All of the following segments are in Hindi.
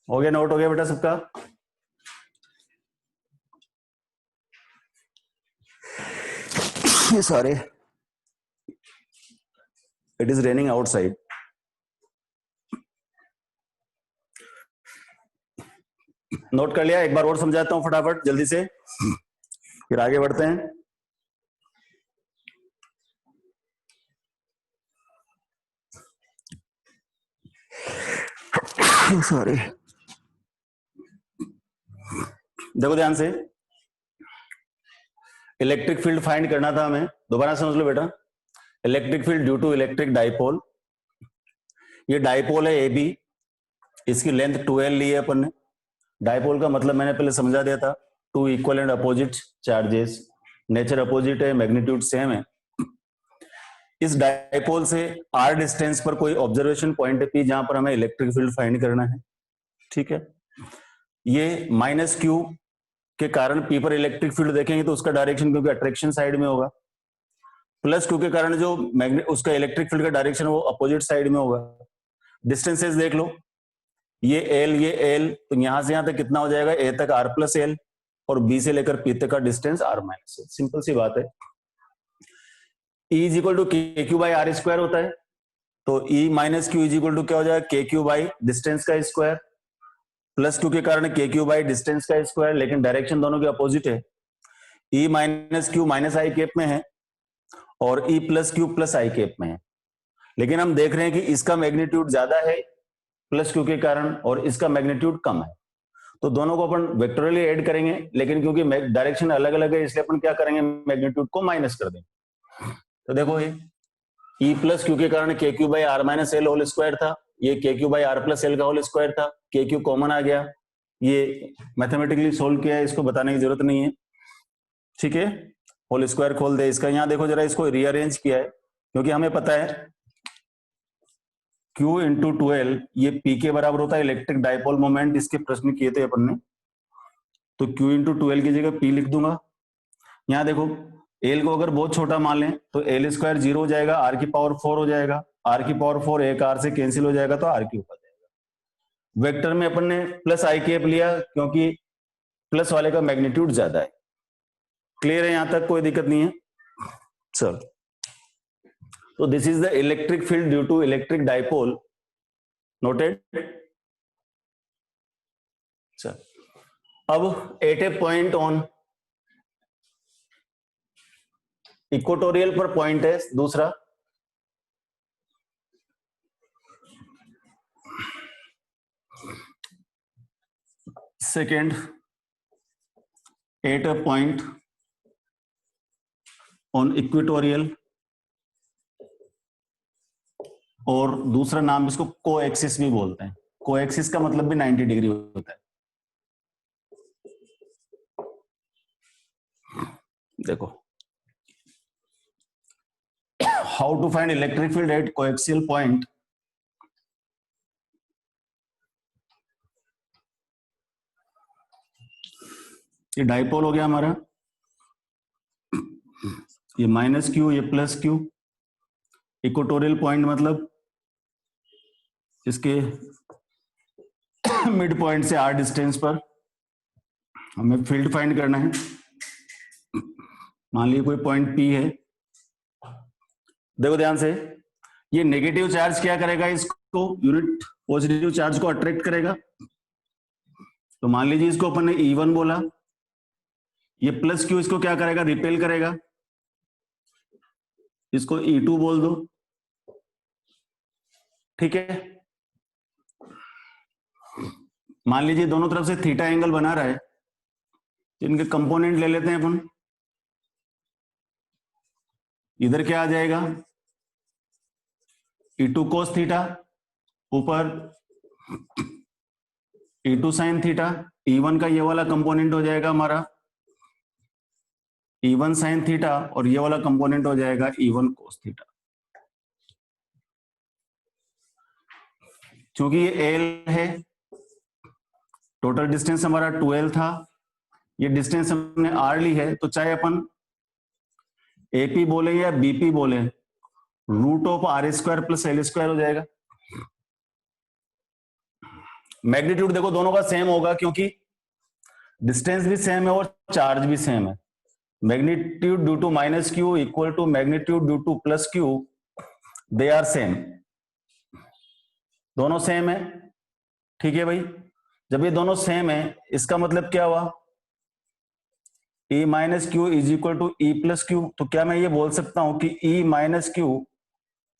हो गया, नोट हो गया बेटा सबका? ये सारे it is raining outside. Note कर लिया? एक बार और समझाता हूं फटाफट जल्दी से, फिर आगे बढ़ते हैं। सॉरी, देखो ध्यान से, इलेक्ट्रिक फील्ड फाइंड करना था हमें। दोबारा समझ लो बेटा, electric field due to electric dipole. ये डाइपोल है ए बी, इसकी लेंथ 2l ली है अपन ने। डाइपोल का मतलब मैंने पहले समझा दिया था, two equal and opposite charges, nature opposite है, मैग्नीट्यूड सेम है। इस डाइपोल से r डिस्टेंस पर कोई ऑब्जर्वेशन पॉइंट है P, जहां पर हमें इलेक्ट्रिक फील्ड फाइंड करना है। ठीक है, ये माइनस q के कारण P पर इलेक्ट्रिक फील्ड देखेंगे तो उसका डायरेक्शन क्योंकि अट्रैक्शन साइड में होगा, प्लस q के कारण जो उसका इलेक्ट्रिक फील्ड का डायरेक्शन वो अपोजिट साइड में होगा। डिस्टेंसेस देख लो, ये l, तो यहां से यहां तक कितना हो जाएगा, a तक r प्लस एल, और b से लेकर p तक का distance r minus L. Simple सी बात है। E is equal to K Q by R square होता है, तो E minus Q is equal to क्या हो जाएगा, के क्यू बाई डिस्टेंस का स्क्वायर, प्लस क्यू के कारण के क्यू बाई डिस्टेंस का स्क्वायर, लेकिन डायरेक्शन दोनों के अपोजिट है। E minus Q minus I cap में है और E प्लस क्यू प्लस आई कैप में है, लेकिन हम देख रहे हैं कि इसका मैग्नीट्यूड ज्यादा है प्लस क्यू के कारण और इसका मैग्नीट्यूड कम है, तो दोनों को अपन वेक्टोरियली ऐड करेंगे, लेकिन क्योंकि डायरेक्शन अलग अलग है इसलिए अपन क्या करेंगे, मैग्नीट्यूड को माइनस कर देंगे। तो देखो ये E प्लस क्यू के कारण K Q by R minus L whole square था, ये K Q by R plus L का होल स्क्वायर था, के क्यू कॉमन आ गया, ये मैथमेटिकली सोल्व किया है, इसको बताने की जरूरत नहीं है। ठीक है, होल स्क्वायर खोल दे इसका, यहां देखो जरा, इसको रीअरेंज किया है क्योंकि हमें पता है Q इंटू 12 ये P के बराबर होता है, इलेक्ट्रिक डाइपोल मोमेंट, इसके प्रश्न किए थे अपन ने, तो Q इंटू 12 की जगह P लिख दूंगा। यहां देखो L को अगर बहुत छोटा मान लें तो L स्क्वायर 0 हो जाएगा, R की पावर 4 हो जाएगा, R की पावर 4 एक R से कैंसिल हो जाएगा तो R क्यूब आ जाएगा। वेक्टर में अपन ने प्लस आई कैप लिया क्योंकि प्लस वाले का मैग्नीट्यूड ज्यादा है। क्लियर है, यहां तक कोई दिक्कत नहीं है? चल, तो this is the electric field due to electric dipole, noted. चल, अब at a point on equatorial पर पॉइंट है दूसरा, second at a point on equatorial, और दूसरा नाम इसको कोएक्सिस भी बोलते हैं। कोएक्सिस का मतलब भी 90 डिग्री होता है। देखो, how to find electric field at coaxial point. ये डाइपोल हो गया हमारा, ये माइनस क्यू, ये प्लस क्यू। इक्वेटोरियल पॉइंट मतलब इसके मिड पॉइंट से आर डिस्टेंस पर हमें फील्ड फाइंड करना है। मान लीजिए कोई पॉइंट पी है, देखो ध्यान से, ये नेगेटिव चार्ज क्या करेगा, इसको यूनिट पॉजिटिव चार्ज को अट्रैक्ट करेगा। तो मान लीजिए इसको अपन ने E1 बोला, ये प्लस क्यू इसको क्या करेगा, रिपेल करेगा, इसको E2 बोल दो। ठीक है, मान लीजिए दोनों तरफ से थीटा एंगल बना रहा है, इनके कंपोनेंट ले लेते हैं अपन। इधर क्या आ जाएगा, E2 cos थीटा, ऊपर E2 sin थीटा, E1 का ये वाला कंपोनेंट हो जाएगा हमारा E1 sin थीटा, और ये वाला कंपोनेंट हो जाएगा E1 cos थीटा। क्योंकि ये L है, टोटल डिस्टेंस हमारा 2L था, ये डिस्टेंस हमने R ली है, तो चाहे अपन AP बोले या BP बोले, root of R square plus L square हो जाएगा। मैग्नीट्यूड देखो दोनों का सेम होगा क्योंकि डिस्टेंस भी सेम है और चार्ज भी सेम है। Magnitude due to minus Q equal to magnitude due to plus Q, they are same, दोनों सेम है। ठीक है भाई, जब ये दोनों सेम है इसका मतलब क्या हुआ, E minus Q is equal to E plus Q. तो क्या मैं ये बोल सकता हूं कि E minus Q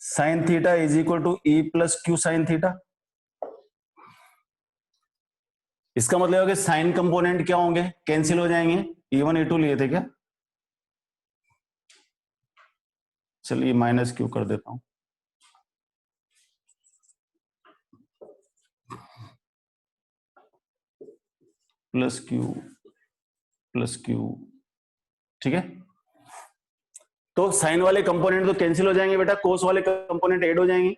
sine theta is equal to E plus Q sine theta? इसका मतलब है कि साइन कंपोनेंट क्या होंगे, कैंसिल हो जाएंगे। E1 E2 लिए थे क्या, चलिए माइनस क्यू कर देता हूं, प्लस क्यू, ठीक है। तो साइन वाले कंपोनेंट तो कैंसिल हो जाएंगे बेटा, कोस वाले कंपोनेंट ऐड हो जाएंगे।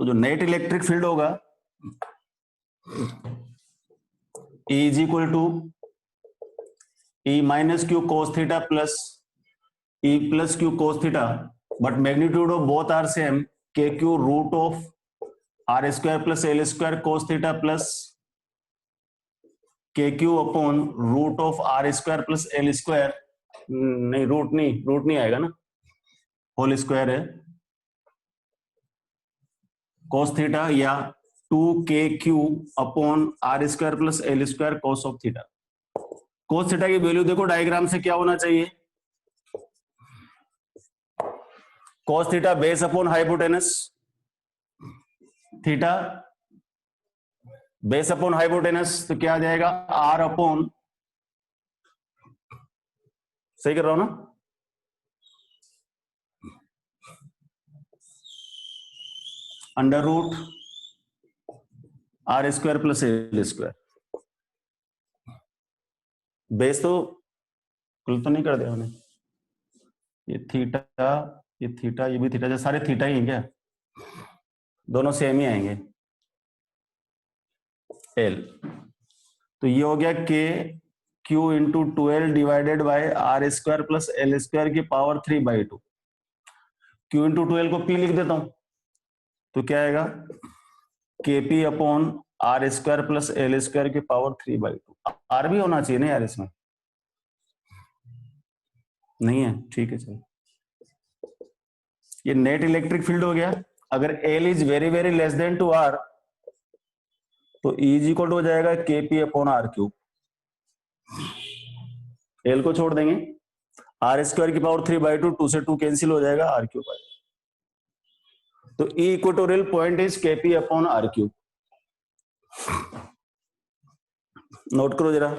तो जो नेट इलेक्ट्रिक फील्ड होगा E is equal to E minus Q cos theta plus E plus Q cos theta, but magnitude of both are same, K Q root of R square plus L square cos theta plus K Q upon root of R square plus L square, नहीं रूट नहीं आएगा ना, होल स्क्वायर है, कोस थीटा या 2kq upon R square plus L square cos of theta. Cos theta की वैल्यू देखो डायग्राम से क्या होना चाहिए, cos theta base upon hypotenuse, theta base upon hypotenuse, तो क्या आ जाएगा आर अपॉन, सही कर रहा हूं ना, under root R square plus L square. Base तो कुल तो नहीं कर दिया मैंने, ये थीटा ये थीटा ये भी थीटा, सारे थीटा ही हैं क्या, दोनों सेम ही आएंगे। एल तो ये हो गया K Q into 12 divided by R square plus L square की पावर 3/2। क्यू इंटू 12 को पी लिख देता हूं, तो क्या आएगा K P upon R square plus L square की पावर 3/2। आर भी होना चाहिए ना यार, इसमें नहीं है, ठीक है चलो। ये नेट इलेक्ट्रिक फील्ड हो गया। अगर L is very very less than two R तो E इज इक्वल हो जाएगा K P upon R cube, L को छोड़ देंगे, आर स्क्वायर की पावर 3/2, 2 से 2 कैंसिल हो जाएगा, आर क्यूब आएगा। तो E equatorial point is K P upon R cube. Note करो जरा,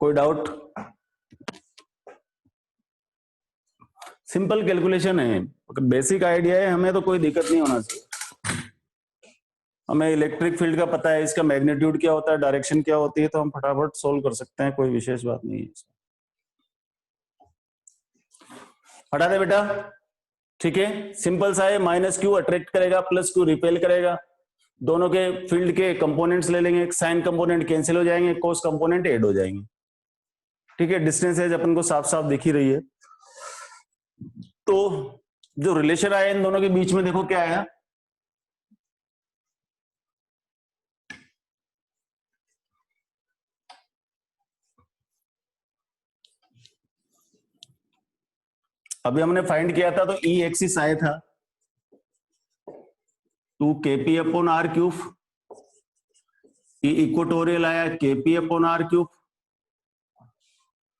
कोई डाउट? सिंपल कैलकुलेशन है, बेसिक आइडिया है, हमें तो कोई दिक्कत नहीं होना चाहिए। हमें इलेक्ट्रिक फील्ड का पता है, इसका मैग्नीट्यूड क्या होता है, डायरेक्शन क्या होती है, तो हम फटाफट सोल्व कर सकते हैं, कोई विशेष बात नहीं है। हटा दे बेटा, ठीक है, सिंपल सा है। माइनस क्यू अट्रैक्ट करेगा, प्लस क्यू रिपेल करेगा, दोनों के फील्ड के कंपोनेंट्स ले लेंगे, साइन कंपोनेंट कैंसिल हो जाएंगे, कोस कंपोनेंट ऐड हो जाएंगे। ठीक है, डिस्टेंस एज अपन को साफ साफ दिख ही रही है। तो जो रिलेशन आया इन दोनों के बीच में, देखो क्या आया, अभी हमने फाइंड किया था, तो ई एक्सिस आया था 2 kp upon R cube, E equatorial आया केपी अपॉन आर क्यूब।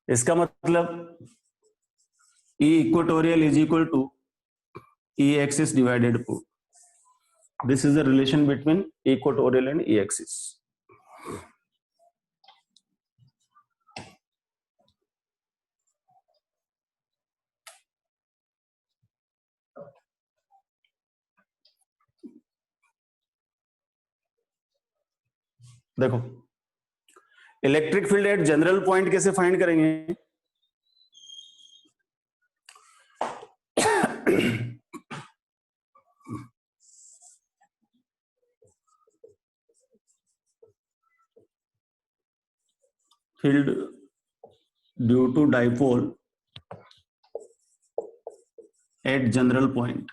इसका मतलब E equatorial is equal to E axis divided two, this is the relation between equatorial and E axis. देखो electric field at general point कैसे फाइंड करेंगे? Field due to dipole at general point.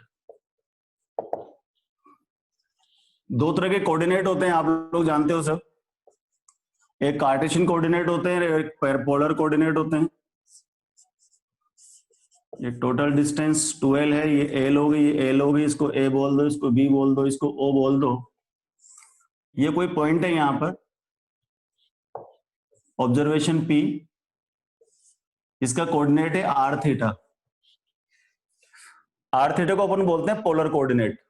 दो तरह के कोऑर्डिनेट होते हैं, आप लोग जानते हो सब। एक कार्टेशियन कोऑर्डिनेट होते हैं, एक पोलर कोऑर्डिनेट होते हैं। ये टोटल डिस्टेंस 12 है, ये एल होगी, ये एल होगी, इसको ए बोल दो, इसको बी बोल दो, इसको ओ बोल दो। ये कोई पॉइंट है यहां पर, ऑब्जर्वेशन पी, इसका कोऑर्डिनेट है आर थीटा। आर थीटा को अपन बोलते हैं पोलर कोऑर्डिनेट।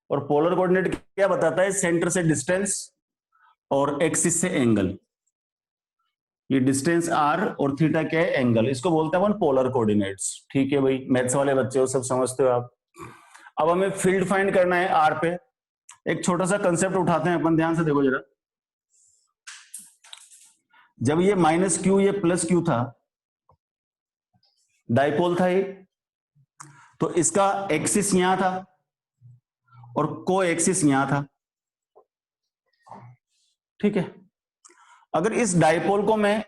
और पोलर कोऑर्डिनेट क्या बताता है? सेंटर से डिस्टेंस और एक्सिस से एंगल। ये डिस्टेंस आर और थीटा क्या है? एंगल। इसको बोलते हैं अपन पोलर कोऑर्डिनेट्स। ठीक है भाई, मैथ्स वाले बच्चे हो, सब समझते हो आप। अब हमें फील्ड फाइंड करना है आर पे। एक छोटा सा कंसेप्ट उठाते हैं अपन, ध्यान से देखो जरा। जब ये माइनस क्यू ये प्लस क्यू था, डाइपोल था ये, तो इसका एक्सिस यहां था और को एक्सिस यहां था। ठीक है, अगर इस डाइपोल को मैं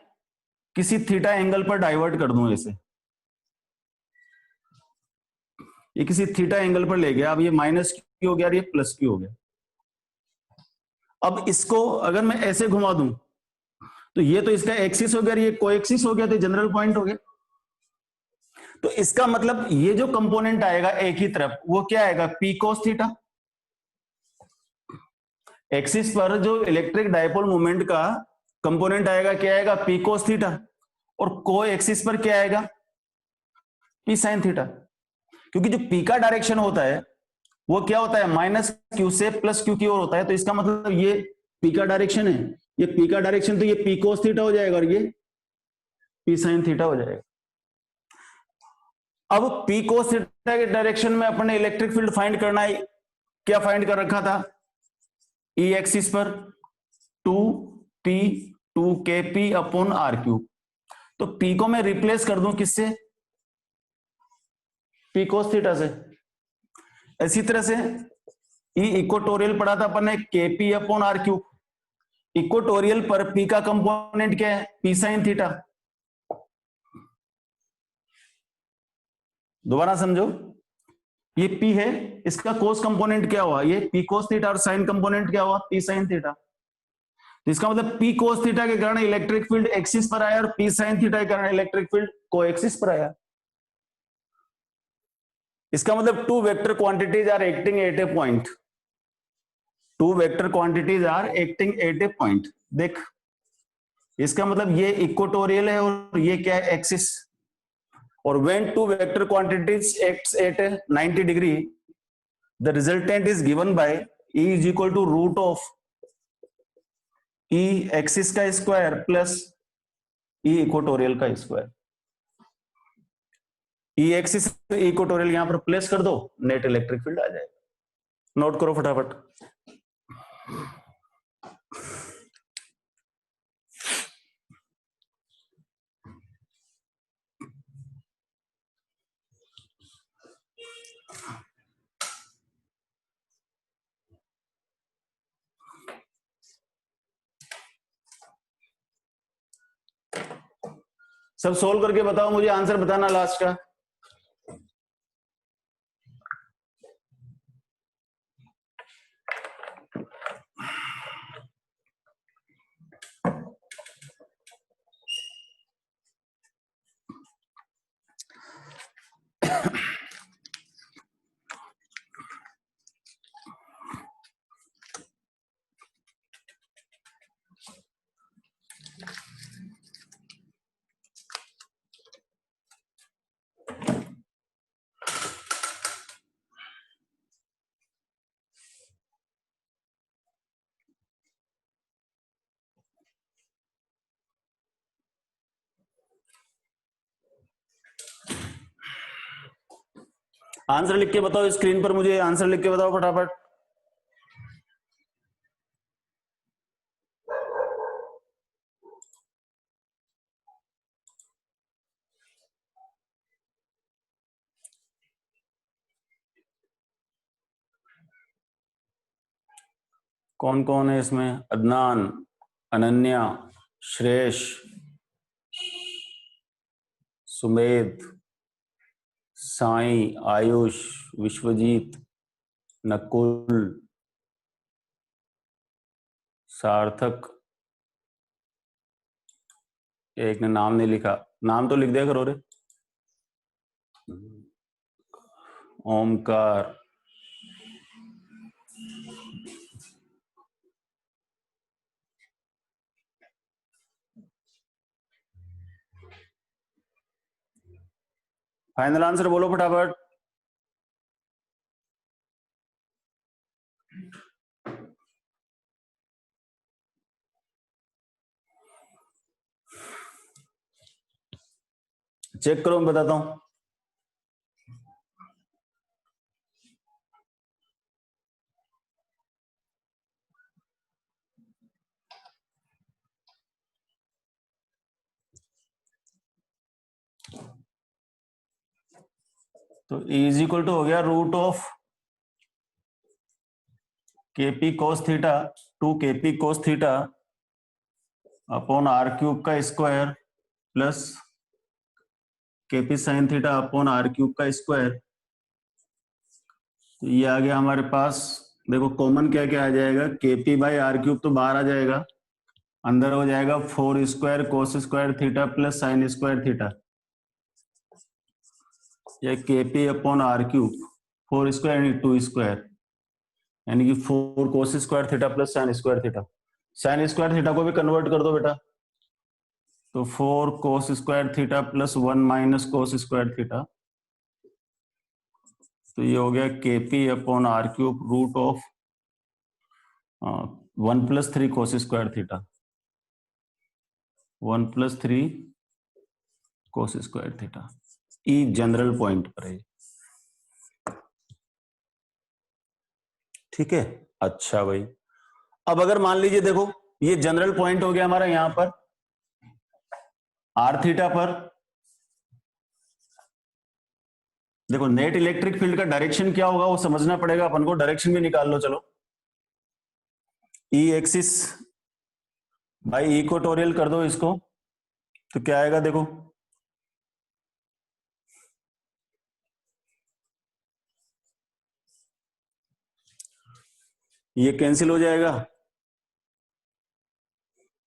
किसी थीटा एंगल पर डाइवर्ट कर दूं, ऐसे ये किसी थीटा एंगल पर ले गया, अब ये माइनस क्यू हो गया और ये प्लस क्यू हो गया। अब इसको अगर मैं ऐसे घुमा दूं तो ये तो इसका एक्सिस हो गया, ये कोएक्सिस हो गया, तो जनरल पॉइंट हो गया। तो इसका मतलब ये जो कंपोनेंट आएगा एक ही तरफ, वो क्या आएगा? P cos theta. एक्सिस पर जो इलेक्ट्रिक डाइपोल मोमेंट का कंपोनेंट आएगा, क्या आएगा? P cos theta. और को एक्सिस पर क्या आएगा? P sine theta. क्योंकि जो पी का डायरेक्शन होता है वो क्या होता है? माइनस क्यू से प्लस क्यू की ओर होता है। तो इसका मतलब ये पी का डायरेक्शन है, ये पी का डायरेक्शन, तो ये पी कोस थीटा हो जाएगा और ये पी साइन थीटा हो जाएगा। अब पी कोस थीटा के डायरेक्शन में अपने इलेक्ट्रिक फील्ड फाइंड करना है। क्या फाइंड कर रखा था? ई एक्सिस पर 2p 2kp upon R cube. तो पी को मैं रिप्लेस कर दूं किससे? पी कोस थीटा से। इसी तरह से ई इक्वेटोरियल पढ़ा था अपन ने, K P upon R cube. Equatorial पर पी का कंपोनेंट क्या है? P sine theta. दोबारा समझो, ये पी है, इसका कोस कंपोनेंट क्या हुआ? ये पी कोस थीटा। और साइन कंपोनेंट क्या हुआ? P sine theta. तो इसका मतलब पी कोस थीटा के कारण इलेक्ट्रिक फील्ड एक्सिस पर आया और पी साइन थीटा के कारण इलेक्ट्रिक फील्ड को एक्सिस पर आया। इसका मतलब two vector quantities are acting at a point. Two vector quantities are acting at a point. देख, इसका मतलब ये इक्वेटोरियल है और ये क्या है? एक्सिस। और when two vector quantities acts at 90 degree, the resultant is given by E is equal to root of E axis का स्क्वायर प्लस E इक्वेटोरियल का स्क्वायर। E एक्सिस इक्वेटोरियल यहां पर प्लेस कर दो, नेट इलेक्ट्रिक फील्ड आ जाएगा। नोट करो फटाफट। सब सोल्व करके बताओ, मुझे आंसर बताना लास्ट का। आंसर लिख के बताओ स्क्रीन पर, मुझे आंसर लिख के बताओ फटाफट। कौन कौन है इसमें? अदनान, अनन्या, श्रेष, सुमेध, साई, आयुष, विश्वजीत, नकुल, सार्थक। एक ने नाम नहीं लिखा, नाम तो लिख दिया करो रे। ओमकार, फाइनल आंसर बोलो फटाफट। चेक करो, मैं बताता हूं। तो इज इक्वल टू हो गया root of KP cos theta two KP cos theta upon R cube का square plus KP sine theta upon R cube का स्क्वायर। तो ये आ गया हमारे पास। देखो कॉमन क्या क्या आ जाएगा, केपी बाई आर क्यूब तो बाहर आ जाएगा, अंदर हो जाएगा 4 square cos square theta plus sine square theta, या KP upon R cube 4 square यानी 2 स्क्वायर, यानी कि 4 cos square theta plus sine square theta. Sine square theta को भी कन्वर्ट कर दो बेटा, तो 4 cos square theta plus 1 minus cos square theta. तो ये हो गया KP upon R cube root of 1 plus 3 cos square theta, 1 plus 3 cos square theta. E general point पर है, ठीक है। अच्छा भाई, अब अगर मान लीजिए देखो ये जनरल पॉइंट हो गया हमारा यहां पर आर थीटा पर। देखो नेट इलेक्ट्रिक फील्ड का डायरेक्शन क्या होगा वो समझना पड़ेगा अपन को, डायरेक्शन भी निकाल लो चलो। ई एक्सिस बाई इक्वेटोरियल कर दो इसको, तो क्या आएगा देखो, ये कैंसिल हो जाएगा,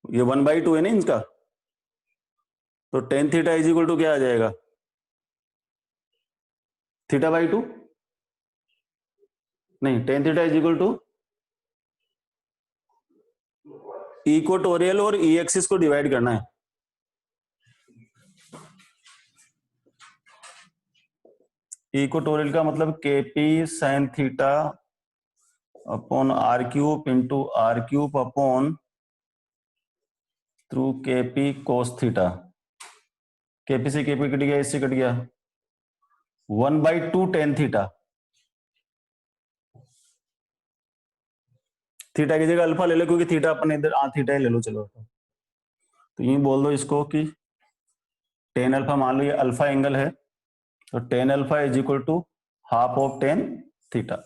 ये 1/2 है ना इनका, तो tan theta is equal to क्या आ जाएगा, थीटा बाई 2, नहीं tan theta is equal to equatorial और ई एक्सिस को डिवाइड करना है। इक्वेटोरियल का मतलब K P sine theta upon R cube into R cube upon through K P cos theta. K P से केपी कट गया, इससे कट गया, 1/2 टेन थीटा। थीटा की जगह अल्फा ले लो, क्योंकि थीटा अपन इधर थीटा ही ले लो चलो। तो यूं बोल दो इसको कि टेन अल्फा, मान लो ये अल्फा एंगल है, तो tan alpha is equal to half of tan theta.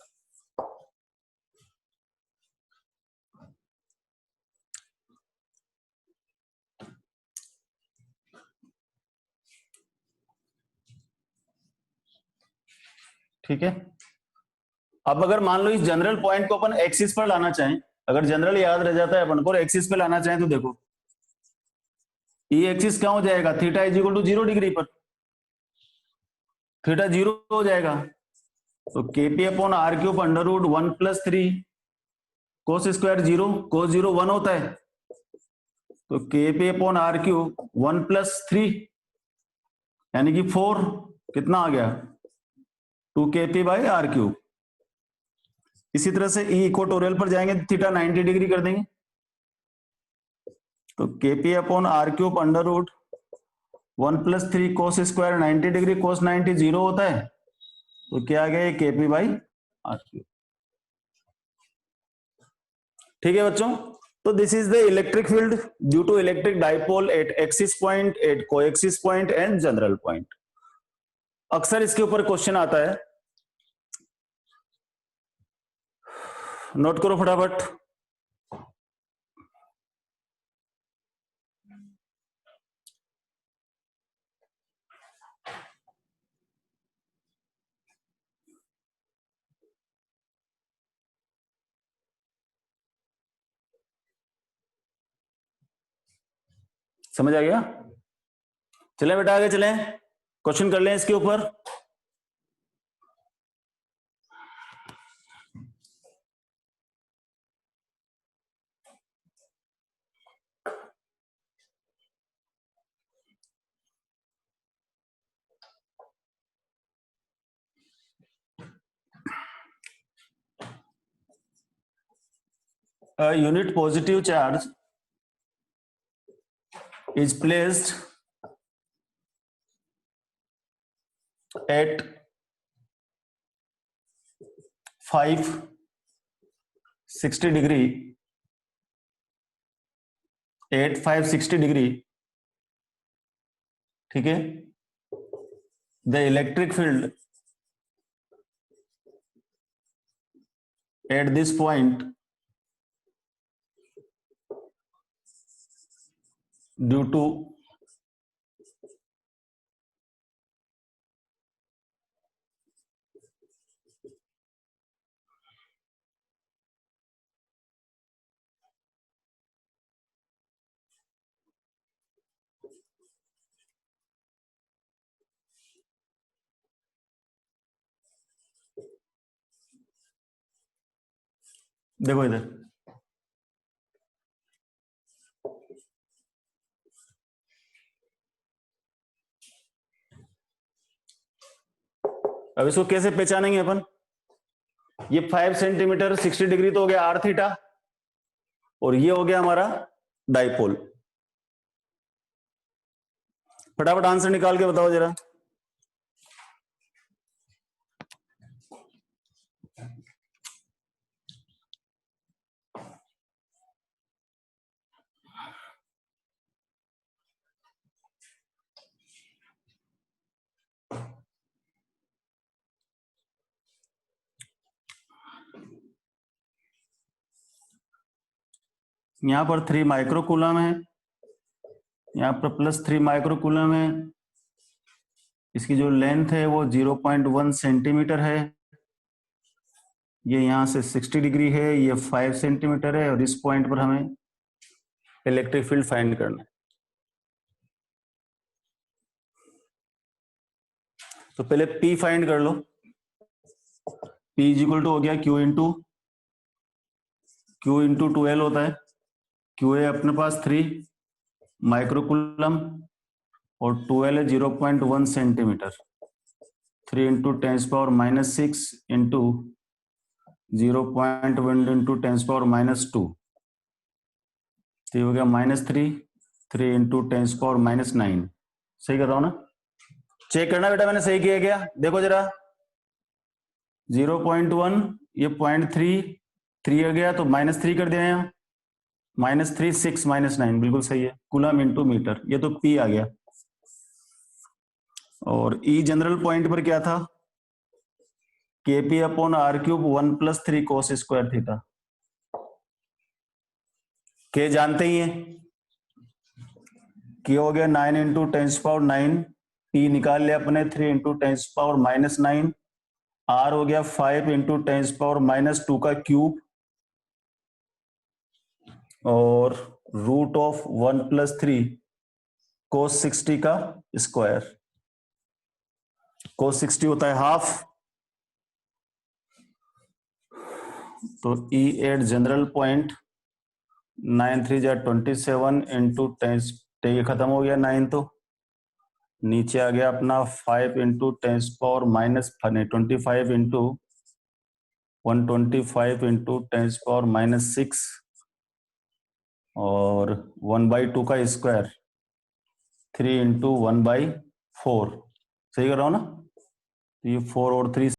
ठीक है। अब अगर मान लो इस जनरल पॉइंट को अपन एक्सिस पर लाना चाहें, अगर जनरल याद रह जाता है अपन को, एक्सिस पे लाना चाहें तो देखो ई एक्सिस क्या हो जाएगा, theta is equal to 0 degree पर, थीटा 0 हो जाएगा। तो KP upon R cube under root 1 plus 3 cos square 0, cos 0 1 होता है, तो KP upon R cube 1 plus 3 यानी कि 4, कितना आ गया 2 केपी बाई आर क्यूब। इसी तरह से ई इक्वेटोरियल पर जाएंगे तो थीटा 90 डिग्री कर देंगे, तो KP upon R cube under root 1 plus 3 cos square 90 degree, cos 90 0 होता है, तो क्या आ गया, केपी बाई आर क्यूब। ठीक है बच्चों, तो this is the electric field due to electric dipole at axis point, at coaxis point and general point. अक्सर इसके ऊपर क्वेश्चन आता है, नोट करो फटाफट। समझ आ गया? चलें बेटा आगे चलें, क्वेश्चन कर लें इसके ऊपर। A unit positive charge is placed at 560 degree, at 560 degree, ठीक है। The electric field at this point due to देखो इधर, अब इसको कैसे पहचानेंगे अपन? ये 5 सेंटीमीटर 60 डिग्री तो हो गया आर थीटा, और ये हो गया हमारा डाइपोल। फटाफट आंसर निकाल के बताओ जरा। यहां पर 3 माइक्रोकूलम है, यहां पर +3 माइक्रोकूलम है। इसकी जो लेंथ है वो 0.1 सेंटीमीटर है। ये यहां से 60 डिग्री है, ये 5 सेंटीमीटर है, और इस पॉइंट पर हमें इलेक्ट्रिक फील्ड फाइंड करना है। तो पहले P फाइंड कर लो। P इज इक्वल टू हो गया Q इंटू 2L होता है। Q है अपने पास 3 माइक्रोकूलम और 2L है 0.1 सेंटीमीटर। 3 इंटू 10⁻⁻6 इंटू 0.1 इंटू 10⁻⁻2, तो ये हो गया -3। 3 इंटू 10⁻⁹। सही कर रहा हूं ना? चेक करना बेटा मैंने सही किया क्या, देखो जरा। 0.1, ये 0.3, 3 आ गया तो -3 कर दिया यहाँ, -3 6 -9, बिल्कुल सही है। कूलम इंटू मीटर, ये तो P आ गया। और E जनरल पॉइंट पर क्या था? KP/R³ 1 + 3 cos square theta. K जानते ही हैं, K हो गया 9 इंटू 10⁻⁹। P निकाल लिया अपने 3 इंटू 10⁻⁹। R हो गया 5 इंटू 10⁻⁻2 का क्यूब, और √1 + 3 cos 60 का स्क्वायर। cos 60 होता है हाफ, तो E एट जनरल पॉइंट 9 3 जा 27 इंटू 10, ये खत्म हो गया 9, तो नीचे आ गया अपना 5 इंटू 10⁻⁻25 इंटू 125 इंटू 10⁻⁻6 और 1/2 का स्क्वायर 3 इंटू 1/4। सही कर रहा हूं ना? तो ये 4 और 3